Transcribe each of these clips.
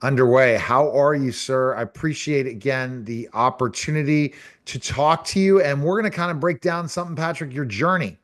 underway. How are you, sir? I appreciate again the opportunity to talk to you. And we're going to kind of break down something, Patrick, your journey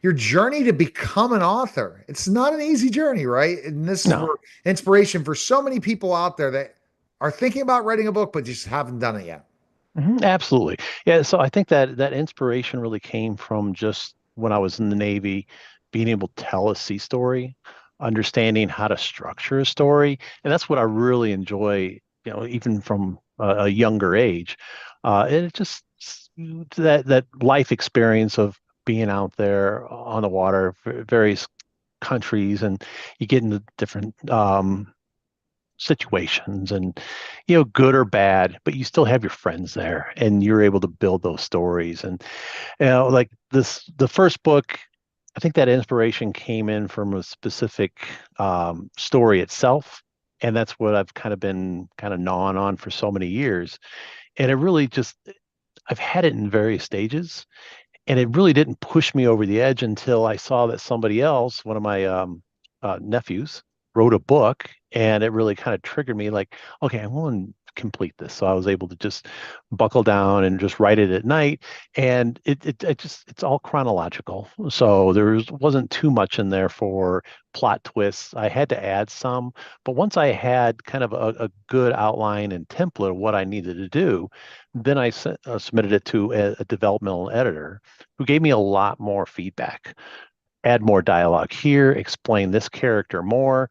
to become an author. It's not an easy journey, right? And this is No. for inspiration for so many people out there that are thinking about writing a book, but just haven't done it yet. Absolutely. Yeah, so I think that inspiration really came from just when I was in the Navy, being able to tell a sea story, understanding how to structure a story, and that's what I really enjoy, even from a younger age. And it just that life experience of being out there on the water, various countries, and you get into different situations and good or bad, but you still have your friends there and you're able to build those stories. And like the first book, I think that inspiration came in from a specific story itself, and that's what I've kind of been kind of gnawing on for so many years. And it really just, I've had it in various stages, and it really didn't push me over the edge until I saw that somebody else, one of my nephews, wrote a book, and it really kind of triggered me. Like, okay, I want to complete this. So I was able to just buckle down and just write it at night, and it just it's all chronological. So wasn't too much in there for plot twists. I had to add some, but once I had kind of a good outline and template of what I needed to do, then I submitted it to a developmental editor who gave me a lot more feedback. Add more dialogue here, explain this character more,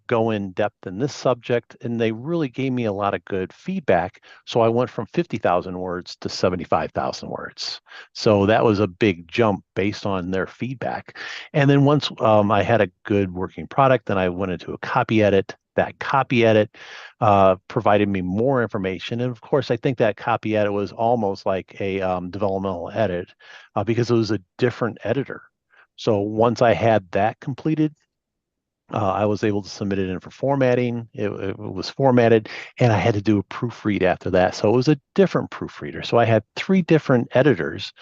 go in depth in this subject. And they really gave me a lot of good feedback. So I went from 50,000 words to 75,000 words. So that was a big jump based on their feedback. And then once I had a good working product, then I went into a copy edit. That copy edit provided me more information. And of course, I think that copy edit was almost like a developmental edit because it was a different editor. So once I had that completed, I was able to submit it in for formatting. It was formatted, and I had to do a proofread after that. So it was a different proofreader. So I had three different editors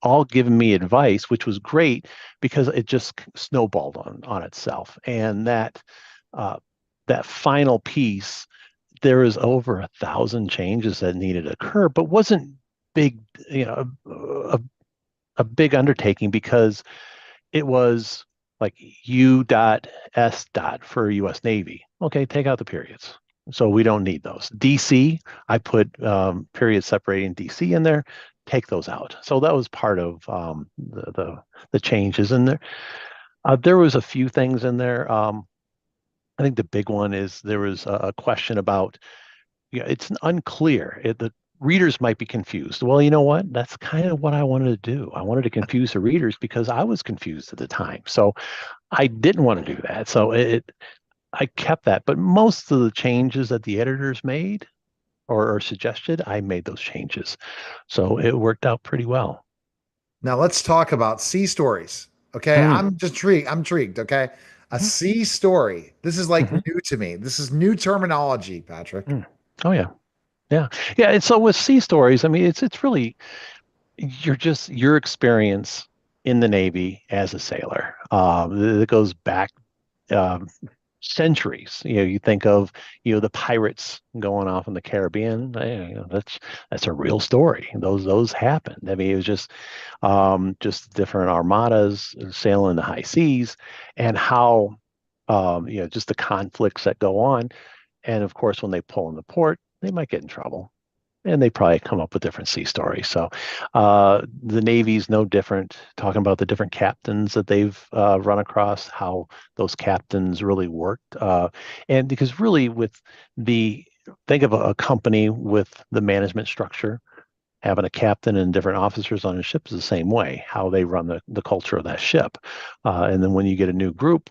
all giving me advice, which was great because it just snowballed on itself. And uh, that final piece, there was over 1,000 changes that needed to occur, but wasn't big, a big undertaking because it was like U dot S dot for US Navy. Okay, take out the periods. So we don't need those. DC, I put periods separating DC in there. Take those out. So that was part of the changes in there. There was a few things in there. I think the big one is there was a question about, it's unclear. The readers might be confused. Well, you know what? That's kind of what I wanted to do. I wanted to confuse the readers because I was confused at the time. So I didn't want to do that. So I kept that. But most of the changes that the editors made or suggested, I made those changes. So it worked out pretty well. Now let's talk about sea stories. Okay. Mm, I'm just intrigued. I'm intrigued. Okay. A mhm, sea story. This is like mhm, new to me. This is new terminology, Patrick. mm. Oh yeah. Yeah. Yeah. And so with sea stories, I mean, it's really your experience in the Navy as a sailor. It goes back um, centuries. You think of the pirates going off in the Caribbean. That's a real story. Those happened. I mean, it was just different armadas sailing the high seas, and how just the conflicts that go on. And of course, when they pull in the port, they might get in trouble, and they probably come up with different sea stories. So the Navy's no different, talking about the different captains that they've run across, how those captains really worked. And because really think of a company with the management structure, having a captain and different officers on a ship is the same way, how they run the culture of that ship. And then when you get a new group,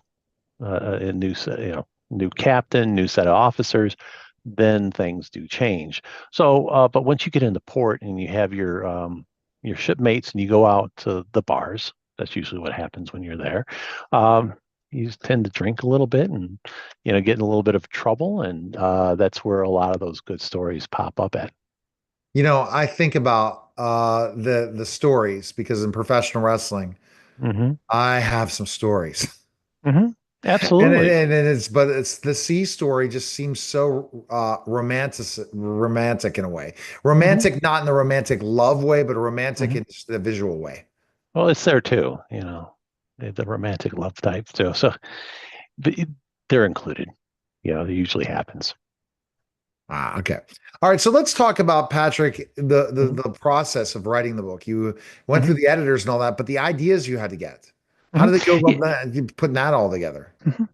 a new captain, new set of officers, then things do change. So, but once you get into port and you have your shipmates and you go out to the bars, that's usually what happens when you're there. Um, you tend to drink a little bit and get in a little bit of trouble, and that's where a lot of those good stories pop up at. I think about the stories because in professional wrestling, Hmm. I have some stories. Hmm. Absolutely. And it's but it's the sea story just seems so romantic in a way. Hmm. Romantic not in the romantic love way, but romantic Hmm. in just the visual way. Well, it's there too, the romantic love type too. So but they're included. It usually happens. Ah, okay. All right, so let's talk about Patrick, Hmm. the process of writing the book. You went through Hmm. the editors and all that, but the ideas you had to get. How Hmm. did it go Yeah, about that? You putting that all together? mhm.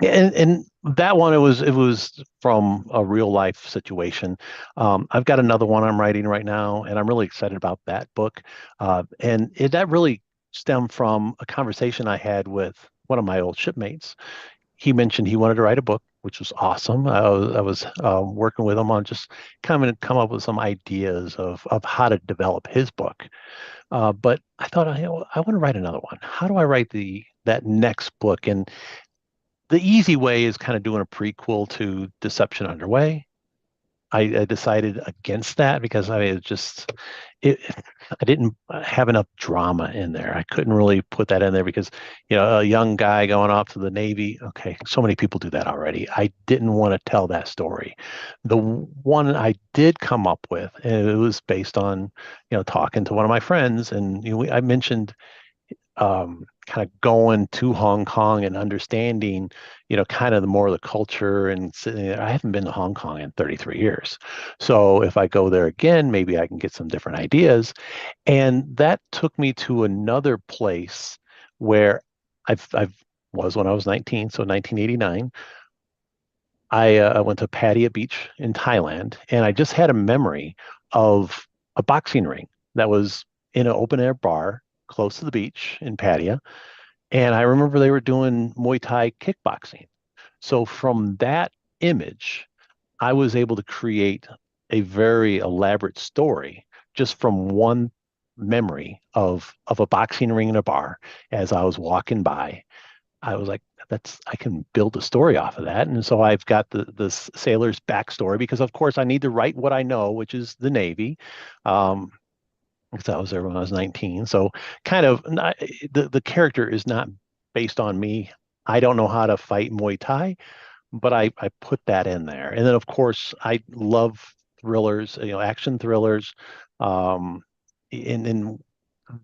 Yeah, and that one it was from a real life situation. I've got another one I'm writing right now, and I'm really excited about that book. That really stemmed from a conversation I had with one of my old shipmates. He mentioned he wanted to write a book, which was awesome. I was working with him on just kind of come up with some ideas of how to develop his book. But I thought, I want to write another one. How do I write the that next book? And the easy way is kind of doing a prequel to Deception Underway. I decided against that because I mean, it, I didn't have enough drama in there. I couldn't really put that in there because, a young guy going off to the Navy. Okay, so many people do that already. I didn't want to tell that story. The one I did come up with, and it was based on, talking to one of my friends, and I mentioned kind of going to Hong Kong and understanding, kind of the more of the culture and sitting there. I haven't been to Hong Kong in 33 years. So if I go there again, maybe I can get some different ideas. And that took me to another place where I've was when I was 19, so 1989. I went to Pattaya Beach in Thailand, and I just had a memory of a boxing ring that was in an open air bar close to the beach in Pattaya, and I remember they were doing Muay Thai kickboxing. So from that image, I was able to create a very elaborate story just from one memory of a boxing ring in a bar as I was walking by. I was like, I can build a story off of that. And so I've got the sailor's backstory because of course I need to write what I know, which is the Navy. Um, because I was there when I was 19. So kind of the character is not based on me. I don't know how to fight Muay Thai, but I put that in there. And then of course I love thrillers, action thrillers. Um, and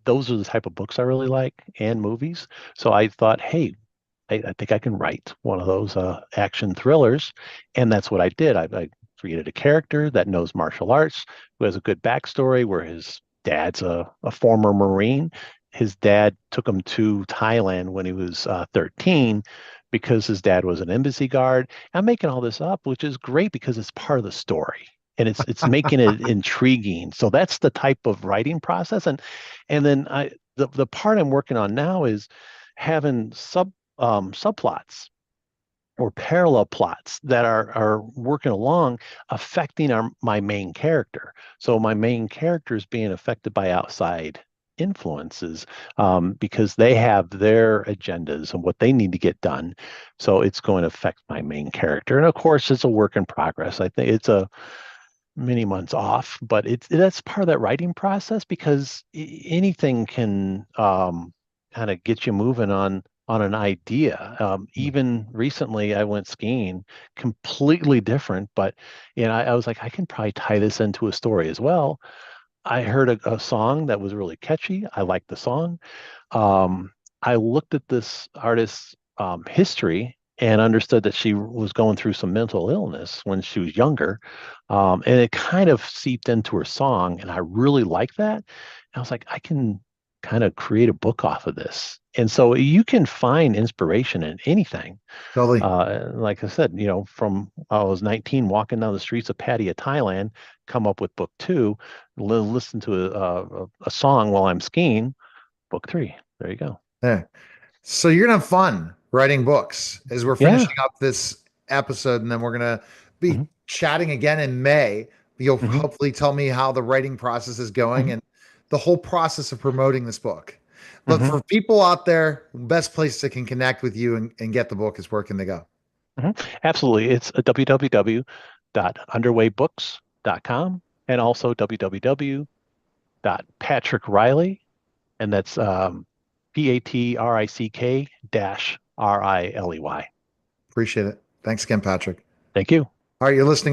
those are the type of books I really like and movies. So I thought, hey, I think I can write one of those action thrillers. And that's what I did. I created a character that knows martial arts, who has a good backstory, where his dad's a former Marine. His dad took him to Thailand when he was 13 because his dad was an embassy guard. I'm making all this up, which is great because it's part of the story. And it's making it intriguing. So that's the type of writing process. And then the part I'm working on now is having subplots or parallel plots that are working along affecting my main character. So my main character is being affected by outside influences because they have their agendas and what they need to get done. So it's going to affect my main character. And of course, it's a work in progress. I think it's a many months off, but that's part of that writing process because anything can kind of get you moving on an idea. Even recently, I went skiing, completely different, but I was like, I can probably tie this into a story as well. I heard a song that was really catchy. I liked the song. um, I looked at this artist's history and understood that she was going through some mental illness when she was younger. And it kind of seeped into her song, and I really like that. And I was like, I can kind of create a book off of this. And so you can find inspiration in anything. Totally. Like I said, from I was 19 walking down the streets of Pattaya, Thailand, come up with book two, listen to a song while I'm skiing, book three. There you go. Yeah. So you're gonna have fun writing books as we're Yeah. finishing up this episode, and then we're gonna be Hmm. chatting again in May. You'll Hmm. hopefully tell me how the writing process is going Hmm. and the whole process of promoting this book. But Hmm. for people out there, best place to can connect with you and get the book is where can they go? Hmm. Absolutely. It's a www.underwaybooks.com and also www.patrickriley, and that's Patrick Riley. Appreciate it. Thanks again, Patrick. Thank you. All right, you're listening.